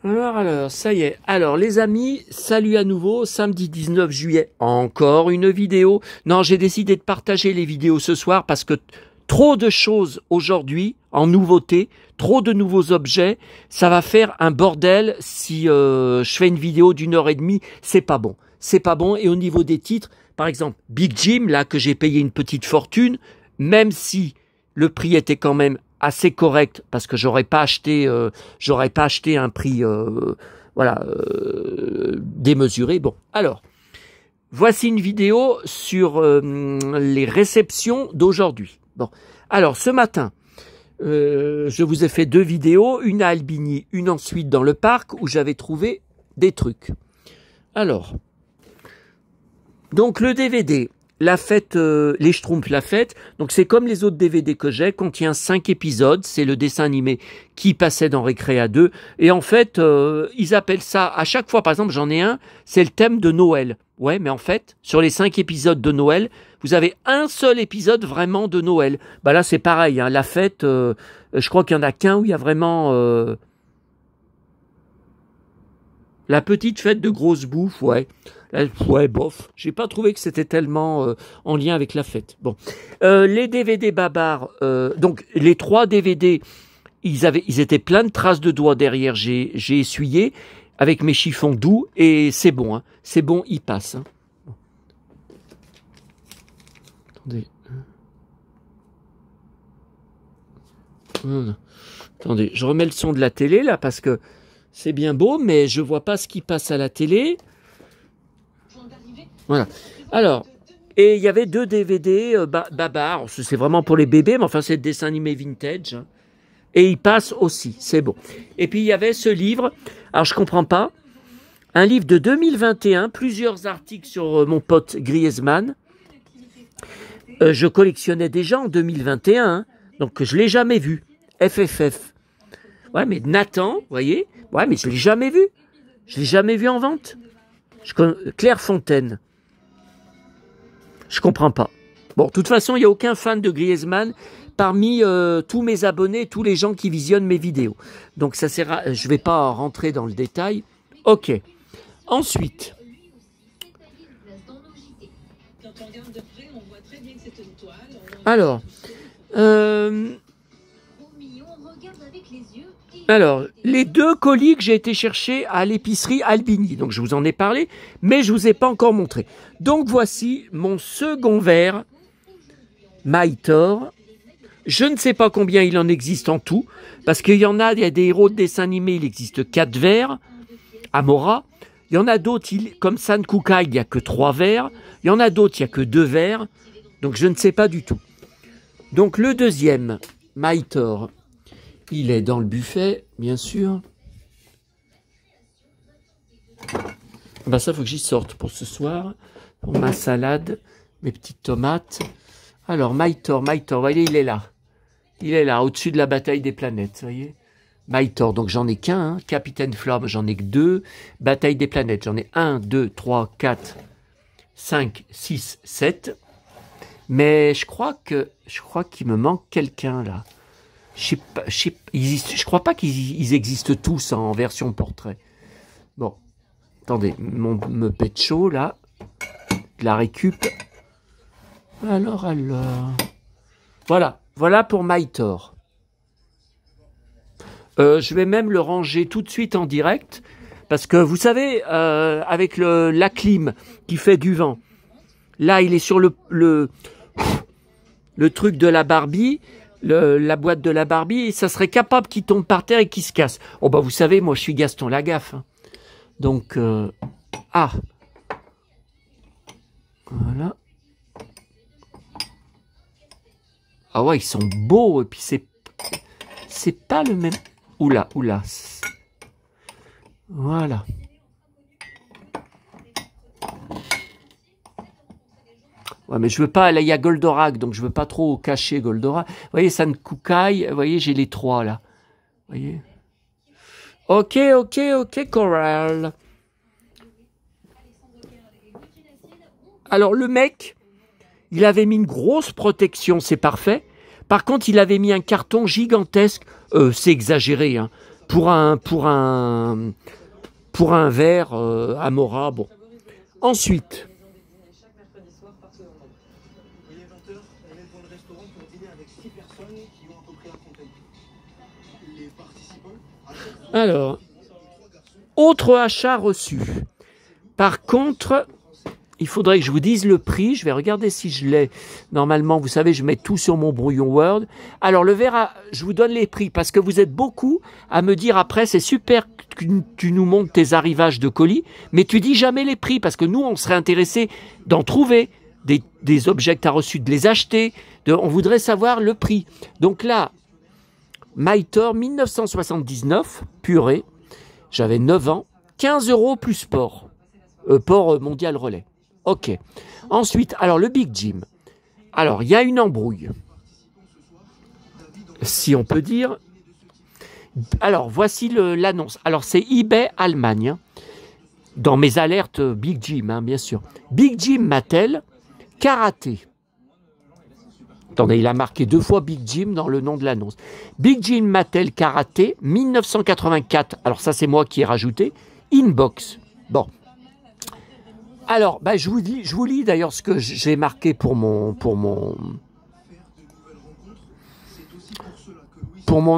Alors, ça y est. Alors, les amis, salut à nouveau, samedi 19 juillet, encore une vidéo. Non, j'ai décidé de partager les vidéos ce soir parce que trop de choses aujourd'hui, en nouveauté, trop de nouveaux objets, ça va faire un bordel si je fais une vidéo d'1 h 30, c'est pas bon. C'est pas bon, et au niveau des titres, par exemple, Big Jim, là, que j'ai payé une petite fortune, même si le prix était quand même assez correct, parce que j'aurais pas acheté un prix démesuré. Bon, alors voici une vidéo sur les réceptions d'aujourd'hui. Bon, alors ce matin, je vous ai fait 2 vidéos, une à Albigny, une ensuite dans le parc où j'avais trouvé des trucs. Alors, donc le DVD. La fête, les Schtroumpfs, la fête, donc c'est comme les autres DVD que j'ai, contient 5 épisodes, c'est le dessin animé qui passait dans Récréa 2, et en fait, ils appellent ça, à chaque fois, par exemple, j'en ai un, c'est le thème de Noël. Ouais, mais en fait, sur les 5 épisodes de Noël, vous avez un seul épisode vraiment de Noël. Bah là, c'est pareil, hein, la fête, je crois qu'il y en a qu'un où il y a vraiment la petite fête de grosse bouffe, ouais. Ouais, bof. J'ai pas trouvé que c'était tellement en lien avec la fête. Bon, les DVD Babar, donc les 3 DVD, ils étaient pleins de traces de doigts derrière. J'ai essuyé avec mes chiffons doux et c'est bon, hein. C'est bon, ils passent. Hein. Bon. Attendez. Attendez, je remets le son de la télé là parce que c'est bien beau, mais je vois pas ce qui passe à la télé. Voilà. Alors, et il y avait 2 DVD Babar, c'est vraiment pour les bébés, mais enfin c'est le dessin animé vintage. Hein. Et il passe aussi, c'est bon. Et puis il y avait ce livre, alors je comprends pas, un livre de 2021, plusieurs articles sur mon pote Griezmann. Je collectionnais déjà en 2021, hein, donc je l'ai jamais vu. FFF. Ouais, mais Nathan, vous voyez, ouais, mais je l'ai jamais vu. Je l'ai jamais vu en vente. Claire Fontaine. Je comprends pas. Bon, de toute façon, il n'y a aucun fan de Griezmann parmi tous mes abonnés, tous les gens qui visionnent mes vidéos. Donc, ça sert je ne vais pas rentrer dans le détail. Ok. Ensuite. Alors. Alors, les 2 colis que j'ai été chercher à l'épicerie Albigny, donc je vous en ai parlé, mais je ne vous ai pas encore montré. Donc voici mon second verre Mytor. Je ne sais pas combien il en existe en tout, parce qu'il y en a, il y a des héros de dessin animé, il existe 4 verres, Amora. Il y en a d'autres, comme San Kukai, il n'y a que 3 verres. Il y en a d'autres, il n'y a que 2 verres. Donc je ne sais pas du tout. Donc le deuxième, Mytor. Il est dans le buffet, bien sûr. Ben ça, il faut que j'y sorte pour ce soir. Pour ma salade, mes petites tomates. Alors, Mytor, vous voyez, il est là. Il est là, au-dessus de la bataille des planètes, vous voyez. Mytor, donc j'en ai qu'un. Hein. Capitaine Flamme, j'en ai que 2. Bataille des planètes, j'en ai 1, 2, 3, 4, 5, 6, 7. Mais je crois qu'il me manque quelqu'un, là. Je crois pas qu'ils existent tous en version portrait. Bon, attendez, me pète chaud là, de la récup. Alors, voilà pour Mytor. Je vais même le ranger tout de suite en direct, parce que vous savez, avec la clim qui fait du vent, là il est sur le truc de la Barbie. La boîte de la Barbie, et ça serait capable qu'il tombe par terre et qu'il se casse. Oh bah vous savez, moi je suis Gaston Lagaffe. Hein. Donc, voilà. Ah ouais, ils sont beaux, et puis c'est pas le même... Oula. Voilà. Ouais, mais je veux pas, là il y a Goldorak, donc je veux pas trop cacher Goldorak. Vous voyez, San Kukai, vous voyez, j'ai les 3 là. Vous voyez. Ok, Coral. Alors le mec, il avait mis une grosse protection, c'est parfait. Par contre, il avait mis un carton gigantesque, c'est exagéré, hein. pour un verre Amora. Bon. Ensuite, alors, autre achat reçu. Par contre, il faudrait que je vous dise le prix. Je vais regarder si je l'ai. Normalement, vous savez, je mets tout sur mon brouillon Word. Alors, le verre, je vous donne les prix parce que vous êtes beaucoup à me dire après, c'est super que tu nous montres tes arrivages de colis, mais tu dis jamais les prix parce que nous, on serait intéressé d'en trouver des objets que tu as reçus, de les acheter. On voudrait savoir le prix. Donc là, Mitre 1979, purée, j'avais 9 ans, 15 € plus port. Port mondial relais. Ok. Ensuite, alors le Big Jim. Alors, il y a une embrouille. Si on peut dire. Alors, voici l'annonce. Alors, c'est eBay Allemagne. Hein, dans mes alertes Big Jim, hein, bien sûr. Big Jim Mattel, karaté. Attendez, il a marqué 2 fois Big Jim dans le nom de l'annonce. Big Jim Mattel Karaté, 1984. Alors ça, c'est moi qui ai rajouté. Inbox. Bon. Alors, bah, je vous lis d'ailleurs ce que j'ai marqué pour mon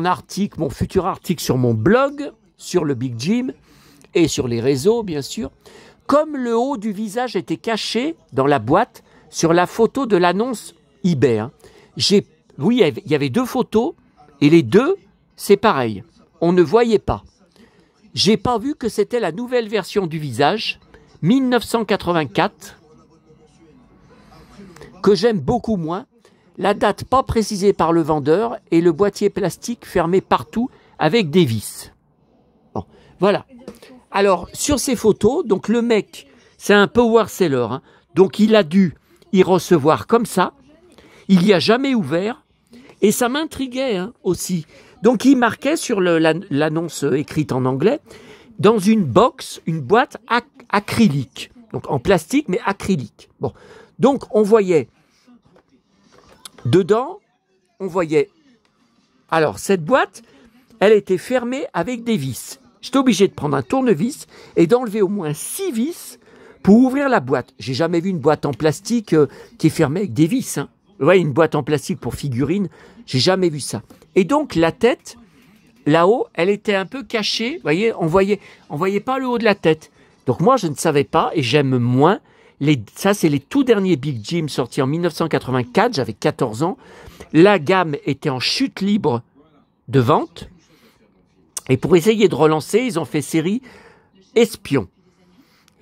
article, mon futur article sur mon blog, sur le Big Jim et sur les réseaux, bien sûr. Comme le haut du visage était caché dans la boîte sur la photo de l'annonce eBay, hein, oui, il y avait 2 photos et les 2, c'est pareil. On ne voyait pas. J'ai pas vu que c'était la nouvelle version du visage, 1984, que j'aime beaucoup moins. La date pas précisée par le vendeur et le boîtier plastique fermé partout avec des vis. Bon, voilà. Alors, sur ces photos, donc le mec, c'est un power seller, hein, donc il a dû y recevoir comme ça. Il n'y a jamais ouvert et ça m'intriguait hein, aussi. Donc il marquait sur l'annonce écrite en anglais dans une box, une boîte acrylique, donc en plastique mais acrylique. Bon, donc on voyait dedans, alors cette boîte, elle était fermée avec des vis. J'étais obligé de prendre un tournevis et d'enlever au moins 6 vis pour ouvrir la boîte. J'ai jamais vu une boîte en plastique qui est fermée avec des vis. Hein. Ouais, une boîte en plastique pour figurines, j'ai jamais vu ça. Et donc la tête, là-haut, elle était un peu cachée. Vous voyez, on voyait pas le haut de la tête. Donc moi, je ne savais pas et j'aime moins. Ça, c'est les tout derniers Big Jim sortis en 1984. J'avais 14 ans. La gamme était en chute libre de vente. Et pour essayer de relancer, ils ont fait série Espion.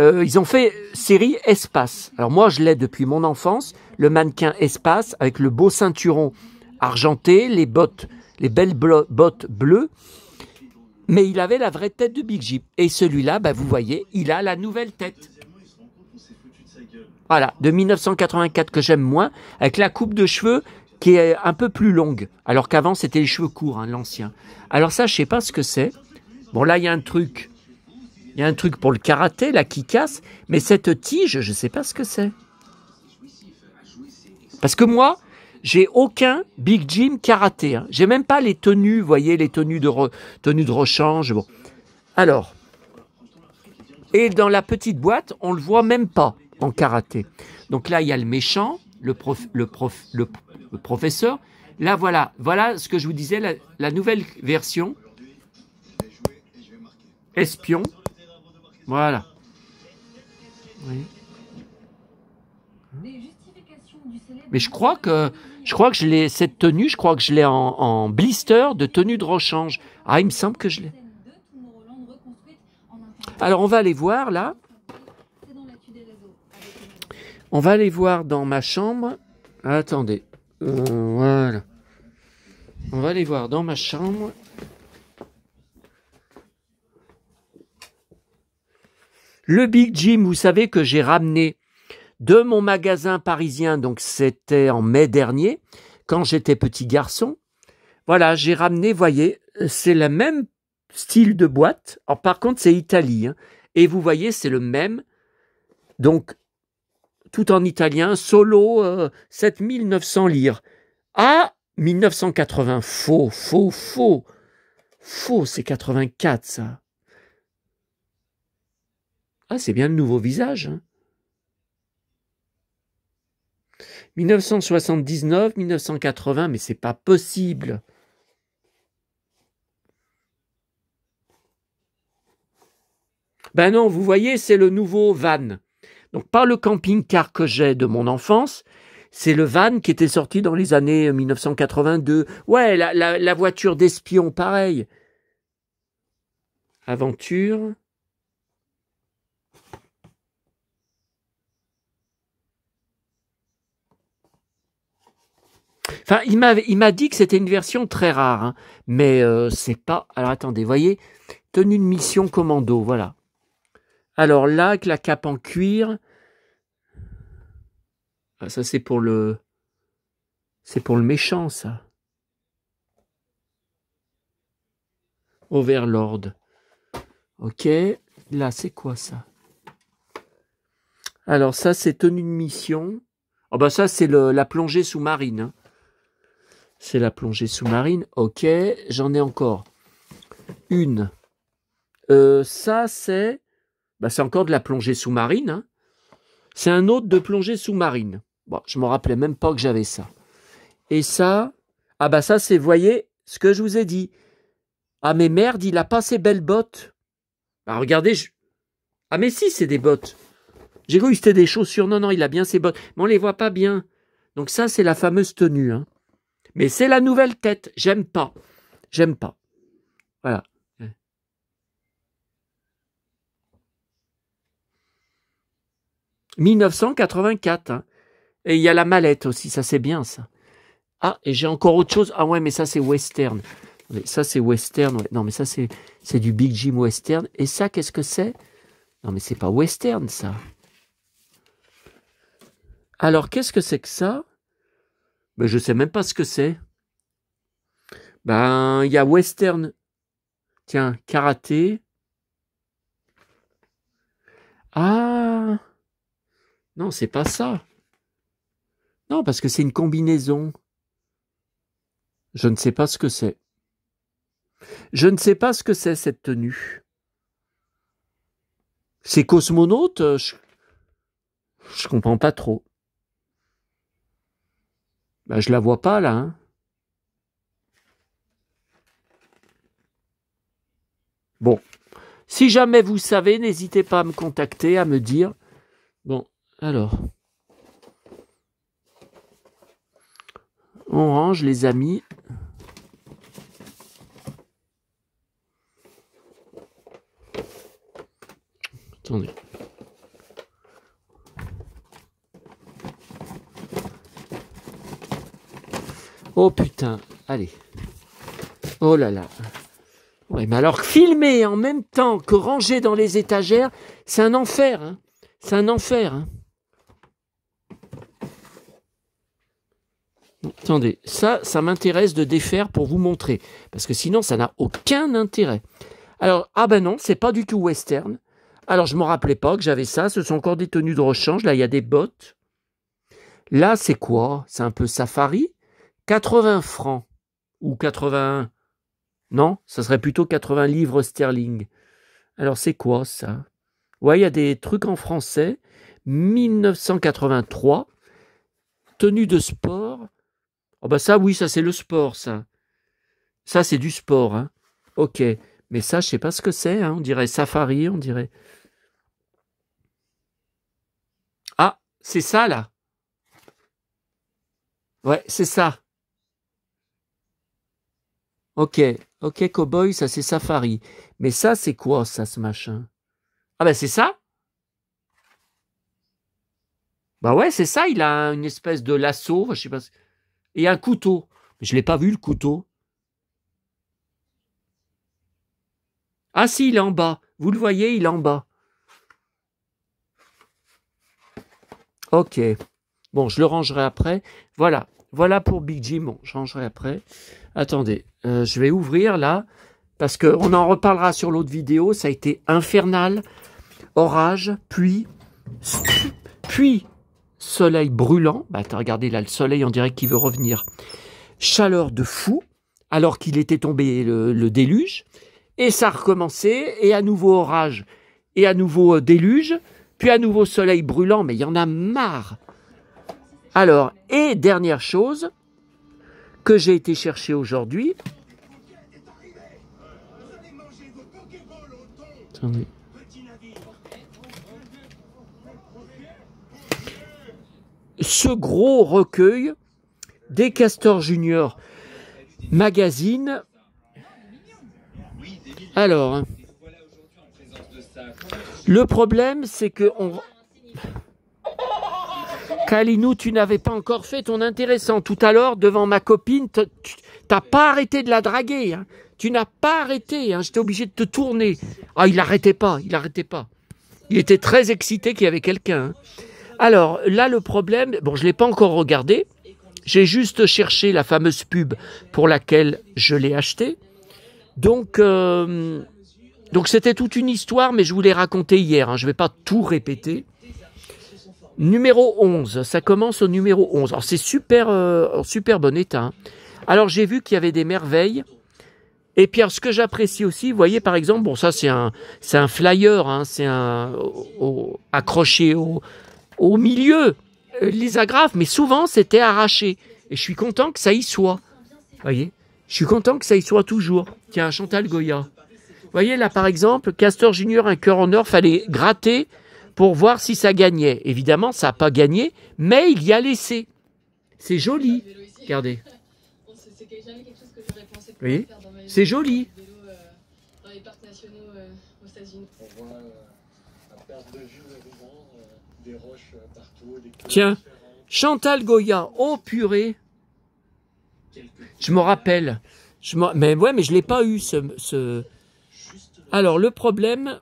Ils ont fait série Espace. Alors moi, je l'ai depuis mon enfance, le mannequin Espace, avec le beau ceinturon argenté, les belles bottes bleues, mais il avait la vraie tête de Big Jim. Et celui-là, bah, vous voyez, il a la nouvelle tête. Voilà, de 1984 que j'aime moins, avec la coupe de cheveux qui est un peu plus longue, alors qu'avant, c'était les cheveux courts, hein, l'ancien. Alors ça, je sais pas ce que c'est. Bon, là, il y a un truc. Il y a un truc pour le karaté, là, qui casse. Mais cette tige, je ne sais pas ce que c'est. Parce que moi, j'ai aucun Big Jim karaté. Hein. J'ai même pas les tenues, vous voyez, les tenues de rechange. Bon. Alors. Et dans la petite boîte, on ne le voit même pas en karaté. Donc là, il y a le méchant, le professeur. Là, voilà ce que je vous disais, la nouvelle version. Espion. Voilà. Oui. Mais je crois que cette tenue, je crois que je l'ai en blister de tenue de rechange. Ah, il me semble que je l'ai. Alors, on va aller voir, là. On va aller voir dans ma chambre. Attendez. Voilà. On va aller voir dans ma chambre. Le Big Jim, vous savez que j'ai ramené de mon magasin parisien, donc c'était en mai dernier, quand j'étais petit garçon. Voilà, j'ai ramené, voyez, c'est le même style de boîte. Alors, par contre, c'est Italie. Hein, et vous voyez, c'est le même. Donc, tout en italien, solo, 7900 lire. Ah, 1980, faux. Faux, c'est 84, ça. Ah, c'est bien le nouveau visage. Hein. 1979, 1980, mais c'est pas possible. Ben non, vous voyez, c'est le nouveau van. Donc, pas le camping-car que j'ai de mon enfance, c'est le van qui était sorti dans les années 1982. Ouais, la voiture d'espion, pareil. Aventure. Enfin, il m'a dit que c'était une version très rare, hein, mais c'est pas... Alors, attendez, voyez, tenue de mission commando, voilà. Alors là, avec la cape en cuir... Ah, ça, c'est pour le... C'est pour le méchant, ça. Overlord. Ok, là, c'est quoi, ça? Alors, ça, c'est tenue de mission. Oh, bah ça, c'est la plongée sous-marine, hein. C'est la plongée sous-marine. Ok, j'en ai encore une. Ça, c'est... Bah, c'est encore de la plongée sous-marine. Hein. C'est un autre de plongée sous-marine. Bon, je me rappelais même pas que j'avais ça. Et ça... Ah bah ça, c'est, voyez, ce que je vous ai dit. Ah mais merde, il a pas ses belles bottes. Bah regardez, ah mais si, c'est des bottes. J'ai cru que c'était des chaussures. Non, non, il a bien ses bottes. Mais on les voit pas bien. Donc ça, c'est la fameuse tenue. Hein. Mais c'est la nouvelle tête. J'aime pas. J'aime pas. Voilà. 1984. Hein. Et il y a la mallette aussi. Ça, c'est bien, ça. Ah, et j'ai encore autre chose. Ah ouais, mais ça, c'est western. Ça, c'est western. Ouais. Non, mais ça, c'est du Big Jim western. Et ça, qu'est-ce que c'est? Non, mais c'est pas western, ça. Alors, qu'est-ce que c'est que ça? Ben, je sais même pas ce que c'est. Ben, il y a western. Tiens, karaté. Ah! Non, c'est pas ça. Non, parce que c'est une combinaison. Je ne sais pas ce que c'est. Je ne sais pas ce que c'est, cette tenue. C'est cosmonaute? Je comprends pas trop. Ben, je la vois pas, là. Hein. Bon. Si jamais vous savez, n'hésitez pas à me contacter, à me dire. Bon, alors. On range, les amis. Attendez. Oh putain, allez. Oh là là. Ouais, mais alors filmer en même temps que ranger dans les étagères, c'est un enfer. Hein. C'est un enfer. Hein. Attendez, ça m'intéresse de défaire pour vous montrer. Parce que sinon, ça n'a aucun intérêt. Alors, ah ben non, c'est pas du tout western. Alors, je ne me rappelais pas que j'avais ça. Ce sont encore des tenues de rechange. Là, il y a des bottes. Là, c'est quoi? C'est un peu safari. 80 francs. Ou 81. Non, ça serait plutôt 80 livres sterling. Alors, c'est quoi, ça? Ouais, il y a des trucs en français. 1983. Tenue de sport. Oh bah ça, oui, ça, c'est le sport, ça. Ça, c'est du sport, hein. Ok. Mais ça, je sais pas ce que c'est, hein. On dirait safari, on dirait... Ah, c'est ça, là. Ouais, c'est ça. Ok, ok, cowboy, ça, c'est safari. Mais ça, c'est quoi, ça, ce machin? Ah ben, c'est ça. Bah ouais, c'est ça, il a une espèce de lasso, je sais pas... Et un couteau. Mais je l'ai pas vu, le couteau. Ah si, il est en bas. Vous le voyez, il est en bas. Ok. Bon, je le rangerai après. Voilà. Voilà pour Big Jim. Bon, je rangerai après. Attendez, je vais ouvrir là. Parce qu'on en reparlera sur l'autre vidéo. Ça a été infernal. Orage, pluie, puis soleil brûlant. Bah, attends, regardez là, le soleil, on dirait qu'il veut revenir. Chaleur de fou. alors qu'il était tombé le déluge, et ça a recommencé, et à nouveau orage, et à nouveau déluge, puis à nouveau soleil brûlant, mais il y en a marre. Alors, et dernière chose que j'ai été chercher aujourd'hui. Attendez. Ce gros recueil des Castors Junior Magazine. Alors, le problème, c'est que Kalinou, tu n'avais pas encore fait ton intéressant. Tout à l'heure, devant ma copine, tu n'as pas arrêté de la draguer. Hein. Tu n'as pas arrêté. Hein. J'étais obligé de te tourner. Ah, il n'arrêtait pas, il n'arrêtait pas. Il était très excité qu'il y avait quelqu'un. Hein. Alors, là, le problème, bon, je ne l'ai pas encore regardé. J'ai juste cherché la fameuse pub pour laquelle je l'ai acheté. Donc c'était toute une histoire, mais je vous l'ai raconté hier. Hein. Je ne vais pas tout répéter. Numéro 11, ça commence au numéro 11. Alors c'est super, en super bon état. Hein. Alors j'ai vu qu'il y avait des merveilles. Et puis alors, ce que j'apprécie aussi, vous voyez par exemple, bon ça c'est un flyer, hein, c'est accroché au milieu, les agrafes, mais souvent c'était arraché. Et je suis content que ça y soit. Vous voyez, je suis content que ça y soit toujours. Tiens, Chantal Goya. Vous voyez là par exemple, Castor Junior, un cœur en or, fallait gratter pour voir si ça gagnait. Évidemment, ça n'a pas gagné, mais il y a laissé. C'est joli. Regardez. Vous voyez, c'est joli. Tiens, Chantal Goya, oh purée. Je me rappelle. Mais ouais, mais je ne l'ai pas eu, Alors, le problème,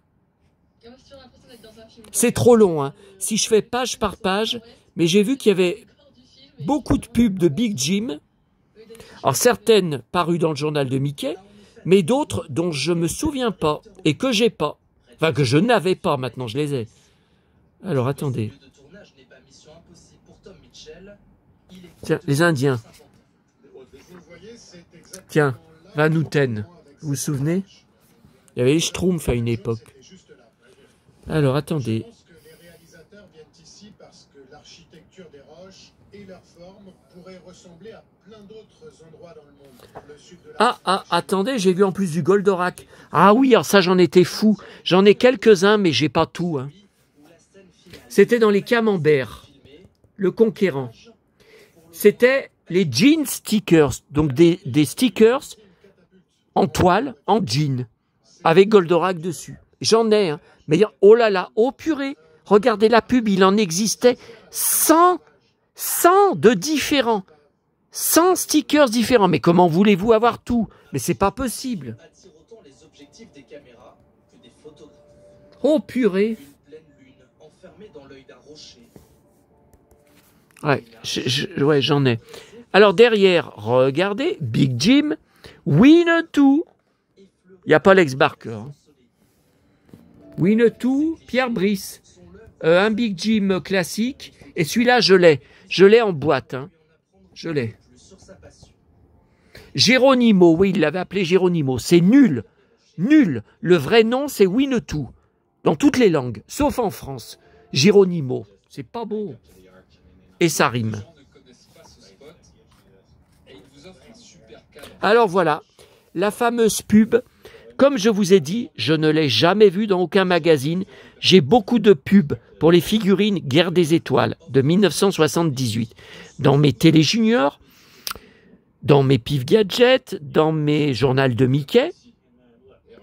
c'est trop long. Hein. Si je fais page par page, mais j'ai vu qu'il y avait beaucoup de pubs de Big Jim. Alors, certaines parues dans le journal de Mickey, mais d'autres dont je ne me souviens pas et que j'ai pas. Enfin, que je n'avais pas, maintenant je les ai. Alors, attendez. Tiens, les Indiens. Tiens, Van Houten. Vous vous souvenez? Il y avait les Schtroumpfs à une époque. Alors, attendez. Attendez, j'ai vu en plus du Goldorak. Ah oui, alors ça, j'en étais fou. J'en ai quelques-uns, mais j'ai pas tout. Hein. C'était dans les Camemberts, le Conquérant. C'était les jean stickers, donc des stickers en toile, en jean, avec Goldorak dessus. J'en ai, hein. Mais oh là là, oh purée, regardez la pub, il en existait 100 de différents. 100 stickers différents. Mais comment voulez-vous avoir tout? Mais c'est pas possible. Oh purée. Ouais, j'en ai. Alors derrière, regardez, Big Jim, Winnetou. Il n'y a pas Lex Barker. Hein. Winnetou, Pierre Brice. Un Big Jim classique. Et celui-là, je l'ai. Je l'ai en boîte. Hein. Je l'ai. Geronimo, oui, il l'avait appelé Geronimo. C'est nul. Nul. Le vrai nom, c'est Winnetou. Dans toutes les langues, sauf en France. Geronimo. C'est pas beau. Et ça rime. Alors voilà, la fameuse pub. Comme je vous ai dit, je ne l'ai jamais vue dans aucun magazine. J'ai beaucoup de pubs pour les figurines Guerre des Étoiles de 1978. Dans mes télé juniors, dans mes Pif Gadget, dans mes journaux de Mickey.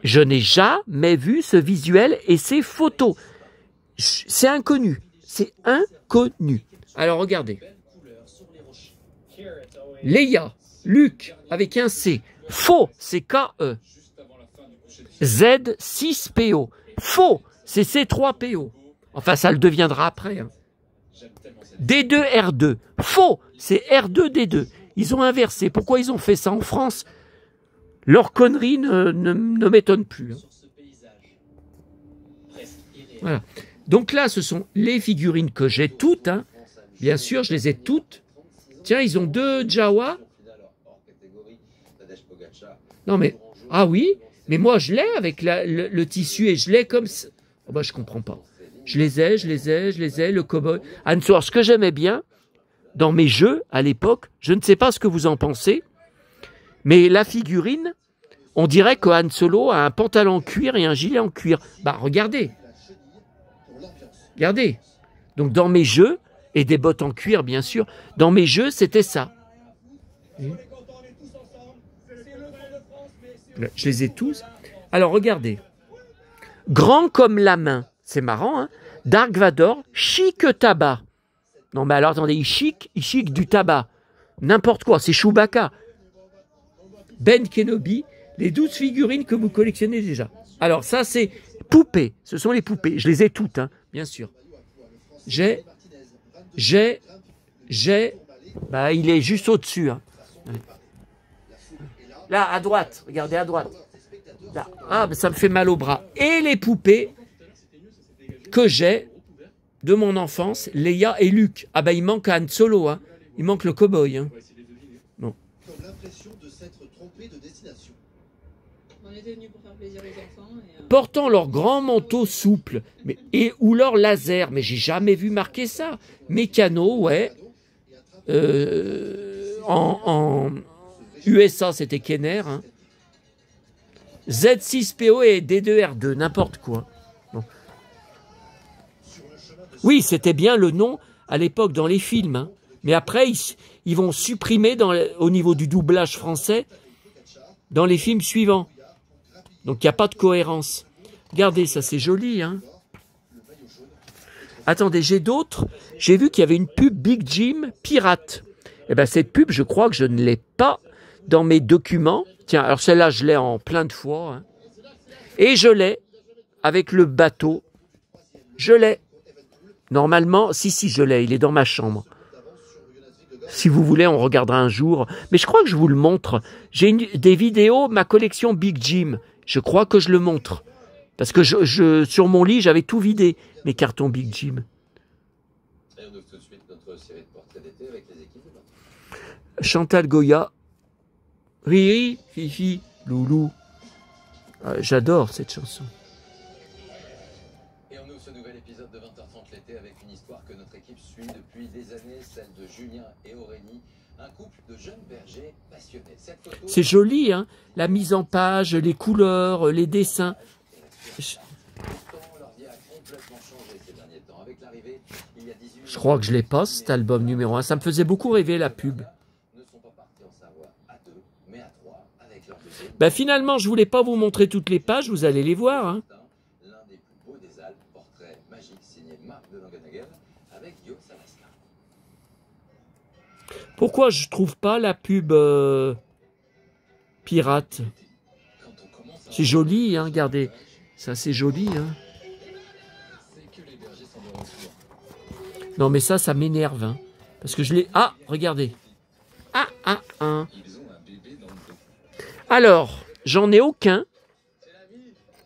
Je n'ai jamais vu ce visuel et ces photos. C'est inconnu. C'est inconnu. Alors regardez. Leia, Luc avec un C. Faux, c'est KE. Z6PO. Faux, c'est C3PO. Enfin, ça le deviendra après. Hein. D2R2. Faux, c'est R2D2. Ils ont inversé. Pourquoi ils ont fait ça en France? Leur connerie ne m'étonne plus. Hein. Voilà. Donc là, ce sont les figurines que j'ai toutes. Hein. Bien sûr, je les ai toutes. Tiens, ils ont deux Jawa. Non mais, ah oui, mais moi je l'ai avec le tissu et je l'ai comme ça. Oh bah je comprends pas. Je les ai, le cow-boy. Han Solo, ce que j'aimais bien dans mes jeux à l'époque, je ne sais pas ce que vous en pensez, mais la figurine, on dirait que Han Solo a un pantalon en cuir et un gilet en cuir. Bah regardez. Regardez. Donc dans mes jeux, et des bottes en cuir bien sûr, dans mes jeux c'était ça. Je les ai tous. Alors regardez. Grand comme la main. C'est marrant, hein. Dark Vador, chic tabac. Non mais alors attendez, il chic du tabac. N'importe quoi, c'est Chewbacca. Ben Kenobi, les 12 figurines que vous collectionnez déjà. Alors ça c'est poupées, ce sont les poupées. Je les ai toutes, hein, bien sûr. Bah il est juste au-dessus. Hein. Là, à droite, regardez à droite. Là. Ah, ça me fait mal au bras. Et les poupées que j'ai de mon enfance, Leia et Luke. Ah ben il manque Han Solo, hein. Il manque le cow-boy. Hein. Bon. On était venus pour faire plaisir aux enfants. Portant leur grand manteau souple ou leur laser, mais j'ai jamais vu marquer ça. Mécano, ouais. En USA, c'était Kenner. Hein. Z6PO et D2R2, n'importe quoi. Bon. Oui, c'était bien le nom à l'époque dans les films. Hein. Mais après, ils vont supprimer au niveau du doublage français dans les films suivants. Donc, il n'y a pas de cohérence. Regardez, ça, c'est joli. Hein. Attendez, j'ai d'autres. J'ai vu qu'il y avait une pub Big Jim Pirate. Eh bien, cette pub, je crois que je ne l'ai pas dans mes documents. Tiens, alors celle-là, je l'ai en plein de fois. Hein. Et je l'ai avec le bateau. Je l'ai. Normalement, si, je l'ai. Il est dans ma chambre. Si vous voulez, on regardera un jour. Mais je crois que je vous le montre. J'ai des vidéos, ma collection Big Jim. Je crois que je le montre. Parce que sur mon lit, j'avais tout vidé, mes cartons Big Jim. Chantal Goya. Riri, Fifi, Loulou. J'adore cette chanson. Et on ouvre ce nouvel épisode de 20h30 l'été avec une histoire que notre équipe suit depuis des années, celle de Julien et Aurélie, un couple de jeunes bergers passionnés. C'est joli, hein, la mise en page, les couleurs, les dessins. Je crois que je l'ai pas, cet album numéro 1. Ça me faisait beaucoup rêver, la pub. Ben finalement, je voulais pas vous montrer toutes les pages, vous allez les voir. Hein. Pourquoi je trouve pas la pub pirate? C'est joli, hein, regardez. Ça, c'est joli. Hein. Non, mais ça m'énerve. Hein, parce que je l'ai... Ah, regardez. Ah. Alors, j'en ai aucun.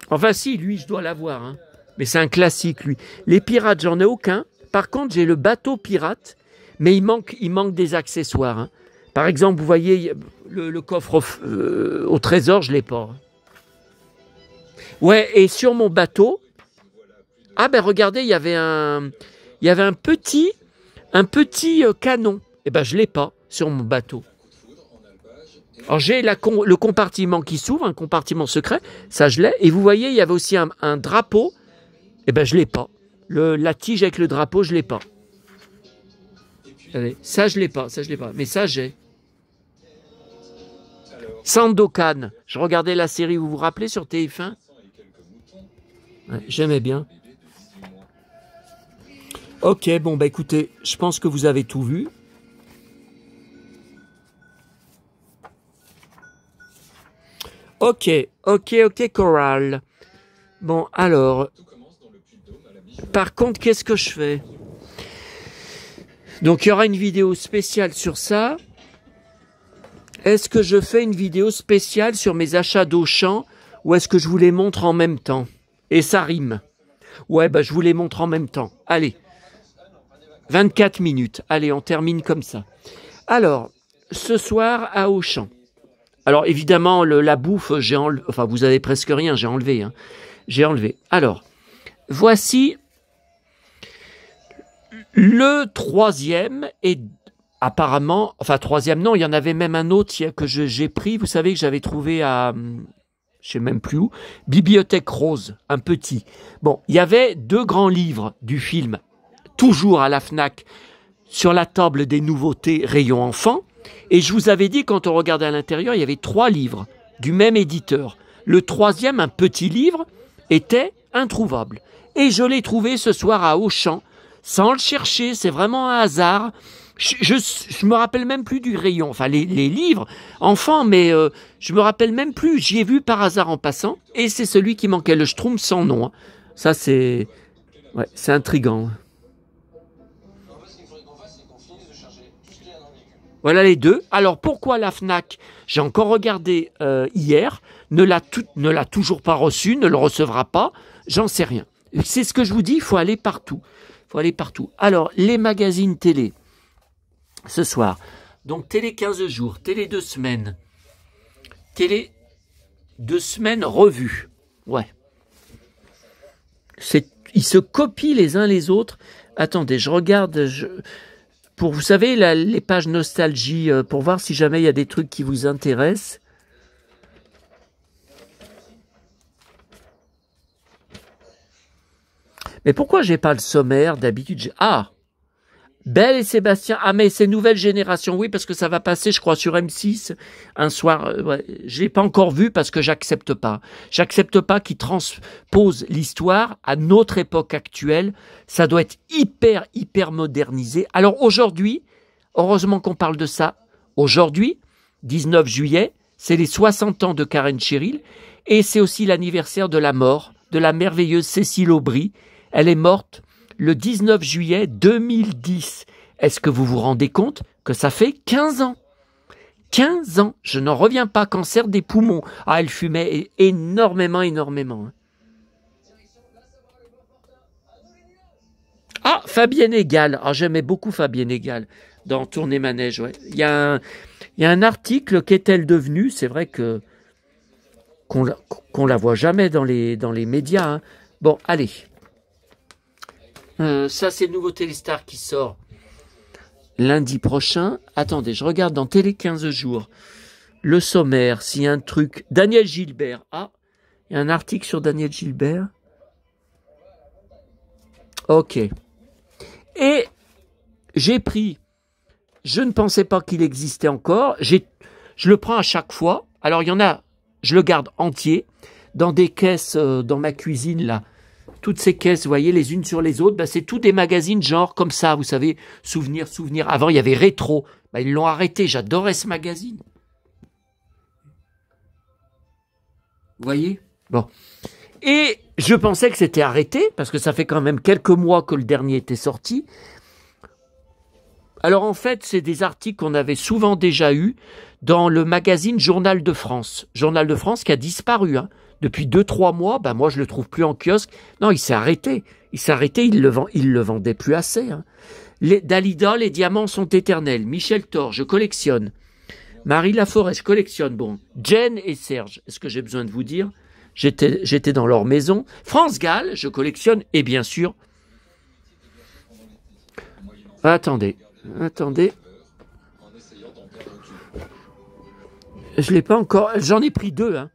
Enfin, si, lui, je dois l'avoir. Hein. Mais c'est un classique, lui. Les pirates, j'en ai aucun. Par contre, j'ai le bateau pirate. Mais il manque des accessoires. Hein. Par exemple, vous voyez, le coffre au trésor, je ne l'ai pas. Hein. Ouais, et sur mon bateau... Ah ben regardez, il y avait un petit canon. Eh ben, je ne l'ai pas sur mon bateau. Alors, j'ai le compartiment qui s'ouvre, un compartiment secret. Ça, je l'ai. Et vous voyez, il y avait aussi un drapeau. Eh ben, je ne l'ai pas. La tige avec le drapeau, je ne l'ai pas. Allez, ça, je l'ai pas. Mais ça, j'ai. Sandokan. Je regardais la série, vous vous rappelez, sur TF1 ? Ouais, j'aimais bien. Ok, bon, bah écoutez, je pense que vous avez tout vu. Ok, Coral. Bon, alors, par contre, qu'est-ce que je fais? Donc, il y aura une vidéo spéciale sur ça. Est-ce que je fais une vidéo spéciale sur mes achats d'Auchan ou est-ce que je vous les montre en même temps? Et ça rime. Ouais, bah, je vous les montre en même temps. Allez, 24 minutes. Allez, on termine comme ça. Alors, ce soir, à Auchan. Alors évidemment, la bouffe, j'ai enlevé, enfin vous avez presque rien, j'ai enlevé. Hein. J'ai enlevé. Alors, voici le troisième et apparemment, enfin troisième non, il y en avait même un autre que j'ai pris, vous savez que j'avais trouvé à, je sais même plus où, Bibliothèque Rose, un petit. Bon, il y avait 2 grands livres du film, toujours à la Fnac, sur la table des nouveautés rayon enfant, et je vous avais dit quand on regardait à l'intérieur, il y avait 3 livres du même éditeur. Le troisième, un petit livre, était introuvable. Et je l'ai trouvé ce soir à Auchan, sans le chercher, c'est vraiment un hasard. Je me rappelle même plus du rayon, enfin les livres, enfants, mais je me rappelle même plus, j'y ai vu par hasard en passant, et c'est celui qui manquait, le Schtroumpf sans nom. Hein. Ça c'est intriguant. Voilà les 2. Alors pourquoi la Fnac, j'ai encore regardé hier, ne l'a toujours pas reçu, ne le recevra pas, j'en sais rien. C'est ce que je vous dis, il faut aller partout. Alors, les magazines télé, ce soir. Donc, télé 15 jours, télé 2 semaines. Télé 2 semaines revue. Ouais. Ils se copient les uns les autres. Attendez, je regarde... Pour, vous savez, les pages nostalgie, pour voir si jamais il y a des trucs qui vous intéressent. Mais pourquoi j'ai pas le sommaire d'habitude? Ah, Belle et Sébastien. Ah, mais c'est Nouvelle Génération. Oui, parce que ça va passer, je crois, sur M6 un soir. Ouais, je l'ai pas encore vu parce que j'accepte pas. J'accepte pas qu'ils transposent l'histoire à notre époque actuelle. Ça doit être hyper modernisé. Alors aujourd'hui, heureusement qu'on parle de ça. Aujourd'hui, 19 juillet, c'est les 60 ans de Karen Cheryl et c'est aussi l'anniversaire de la mort de la merveilleuse Cécile Aubry. Elle est morte le 19 juillet 2010. Est-ce que vous vous rendez compte que ça fait 15 ans? 15 ans, je n'en reviens pas, cancer des poumons. Ah, elle fumait énormément. Ah, Fabienne Egal. Ah, j'aimais beaucoup Fabienne Egal dans Tournée Manège. Ouais. Il y a un article, qu'est-elle devenue? C'est vrai que qu'on la voit jamais dans les médias. Hein. Bon, allez. Ça, c'est le nouveau Téléstar qui sort lundi prochain. Attendez, je regarde dans Télé 15 jours. Le sommaire, s'il y a un truc... Daniel Gilbert. Ah, il y a un article sur Daniel Gilbert. Ok. Et j'ai pris... Je ne pensais pas qu'il existait encore. Je le prends à chaque fois. Alors, il y en a... Je le garde entier dans des caisses dans ma cuisine, là. Toutes ces caisses, vous voyez, les unes sur les autres, bah, c'est tous des magazines genre comme ça, vous savez, Souvenir. Avant, il y avait Rétro. Bah, ils l'ont arrêté, j'adorais ce magazine. Vous voyez? Bon. Et je pensais que c'était arrêté, parce que ça fait quand même quelques mois que le dernier était sorti. Alors en fait, c'est des articles qu'on avait souvent déjà eus dans le magazine Journal de France. Journal de France qui a disparu, hein. Depuis 2-3 mois, ben moi je le trouve plus en kiosque. Non, il s'est arrêté. Il le vendait plus assez. Hein. Dalida, les diamants sont éternels. Michel Thor, je collectionne. Marie Laforêt, je collectionne. Bon, Jen et Serge, est-ce que j'ai besoin de vous dire? J'étais dans leur maison. France Gall, je collectionne. Et bien sûr... Attendez. Je l'ai pas encore... J'en ai pris 2, hein.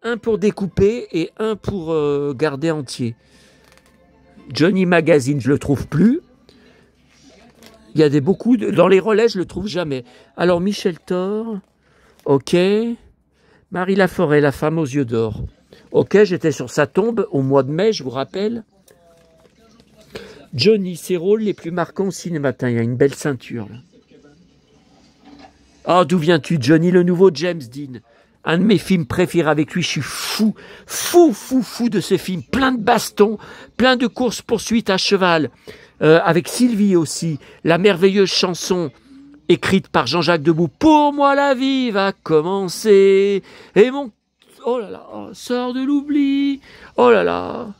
Un pour découper et un pour garder entier. Johnny Magazine, je le trouve plus. Il y a dans les relais, je le trouve jamais. Alors Michel Thor, ok. Marie Laforêt, la femme aux yeux d'or. Ok, j'étais sur sa tombe au mois de mai, je vous rappelle. Johnny, ses rôles les plus marquants au cinéma. Il y a une belle ceinture. Là. Ah, d'où viens-tu, Johnny, le nouveau James Dean? Un de mes films préférés avec lui, je suis fou de ce film. Plein de bastons, plein de courses-poursuites à cheval. Avec Sylvie aussi, la merveilleuse chanson écrite par Jean-Jacques Debout. Pour moi la vie va commencer. Et mon... Oh là là, sort de l'oubli. Oh là là.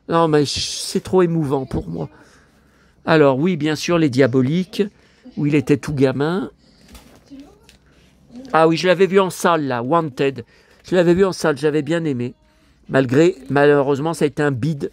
Non mais c'est trop émouvant pour moi. Alors oui, bien sûr, Les Diaboliques, où il était tout gamin. Ah oui, je l'avais vu en salle, là, Wanted. Je l'avais vu en salle, j'avais bien aimé. Malheureusement, ça a été un bide.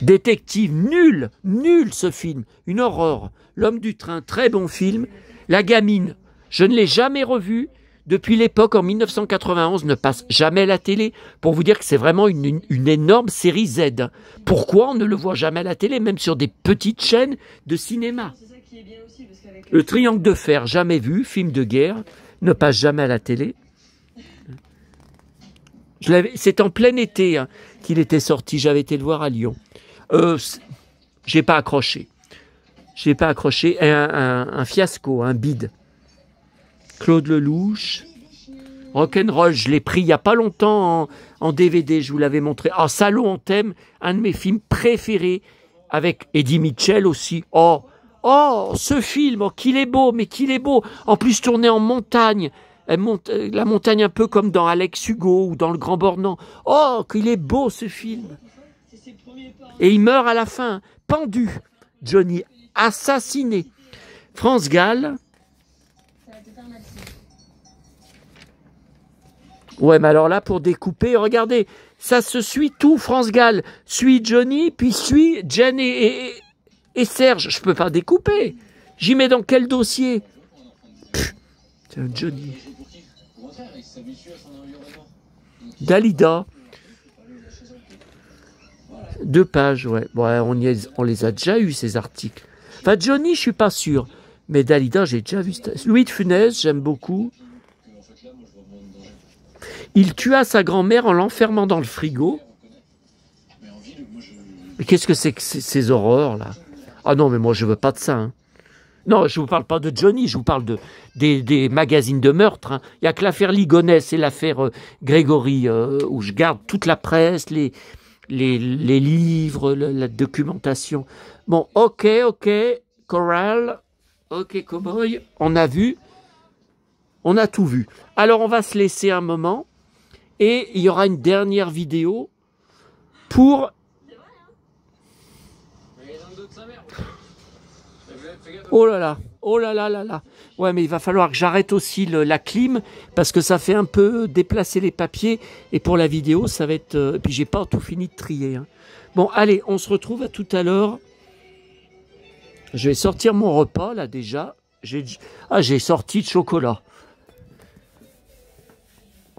Détective, nul, nul ce film. Une horreur. L'homme du train, très bon film. La gamine, je ne l'ai jamais revu. Depuis l'époque, en 1991, ne passe jamais à la télé. Pour vous dire que c'est vraiment une énorme série Z. Pourquoi on ne le voit jamais à la télé, même sur des petites chaînes de cinéma? Le Triangle de Fer, jamais vu, film de guerre, ne passe jamais à la télé. C'est en plein été hein, qu'il était sorti, j'avais été le voir à Lyon. J'ai pas accroché. J'ai pas accroché. Un fiasco, un bide. Claude Lelouch. Rock'n'Roll, je l'ai pris il n'y a pas longtemps en DVD, je vous l'avais montré. Ah, Salaud en thème, un de mes films préférés, avec Eddie Mitchell aussi. Oh, ce film, oh, qu'il est beau, mais qu'il est beau. En plus, tourné en montagne. La montagne un peu comme dans Alex Hugo ou dans Le Grand Bornand. Oh, qu'il est beau ce film. Et il meurt à la fin, pendu. Johnny, assassiné. France Gall. Ouais, mais alors là, pour découper, regardez, ça se suit tout. France Gall suit Johnny, puis suit Jen et Serge. Je peux pas découper. J'y mets dans quel dossier? C'est un Johnny. Dalida. 2 pages, ouais. Bon, on les a déjà eu ces articles. Enfin, Johnny, je suis pas sûr. Mais Dalida, j'ai déjà vu. Louis de Funès, j'aime beaucoup. Il tua sa grand-mère en l'enfermant dans le frigo. Mais qu'est-ce que c'est que ces horreurs, là? Ah non, mais moi, je veux pas de ça. Hein. Non, je vous parle pas de Johnny, je vous parle des magazines de meurtre. Hein. Il n'y a que l'affaire Ligonès et l'affaire Grégory, où je garde toute la presse, les livres, la documentation. Bon, ok, Coral, ok, Cowboy, on a vu, on a tout vu. Alors, on va se laisser un moment, et il y aura une dernière vidéo pour... Oh là là, oh là là là là. Ouais, mais il va falloir que j'arrête aussi la clim parce que ça fait un peu déplacer les papiers et pour la vidéo, ça va être... puis j'ai pas tout fini de trier. Hein. Bon, allez, on se retrouve à tout à l'heure. Je vais sortir mon repas là déjà. J'ai sorti de chocolat.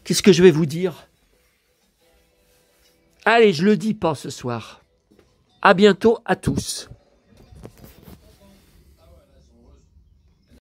Qu'est-ce que je vais vous dire? Allez, je le dis pas ce soir. À bientôt à tous.